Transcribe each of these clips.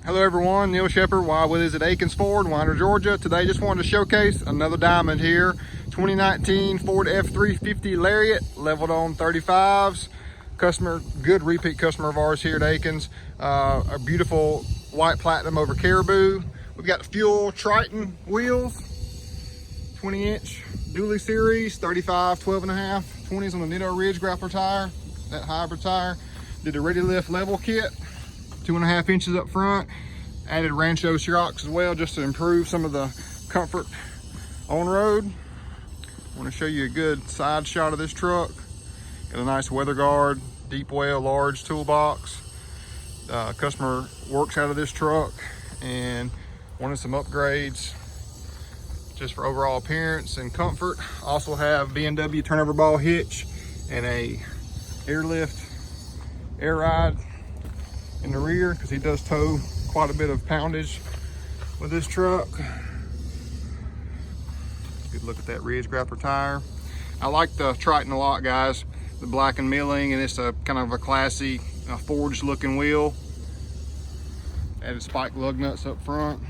Hello everyone, Neil Shepard, Wild Willie's at Akins Ford, Winder, Georgia. Today just wanted to showcase another diamond here. 2019 Ford F350 Lariat, leveled on 35s. Good repeat customer of ours here at Akins. A beautiful white platinum over caribou. We've got fuel Triton wheels, 20-inch dually series, 35, 12.5, 20s on the Nitto Ridge grappler tire, that hybrid tire. Did the Ready Lift level kit, 2.5 inches up front. Added Rancho shocks as well, just to improve some of the comfort on road. I want to show you a good side shot of this truck. Got a nice weather guard, deep well, large toolbox. Customer works out of this truck and wanted some upgrades just for overall appearance and comfort. Also have B&W turnover ball hitch and a airlift air ride in the rear, because he does tow quite a bit of poundage with this truck. Good look at that Ridge grappler tire. I like the Triton a lot, guys. The black and milling, and it's a kind of a classy forged looking wheel. Added spike lug nuts up front.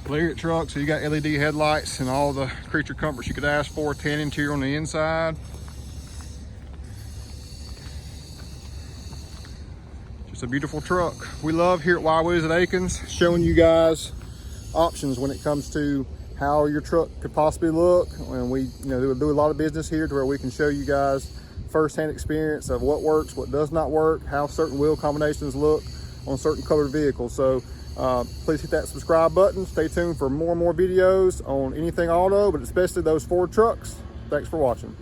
Lariat truck, so you got LED headlights and all the creature comforts you could ask for. Tan interior on the inside. It's a beautiful truck. We love here at Wild Willie's at Akins showing you guys options when it comes to how your truck could possibly look. And we do a lot of business here to where we can show you guys first-hand experience of what works, what does not work, how certain wheel combinations look on certain colored vehicles. So please hit that subscribe button. Stay tuned for more and more videos on anything auto, but especially those Ford trucks. Thanks for watching.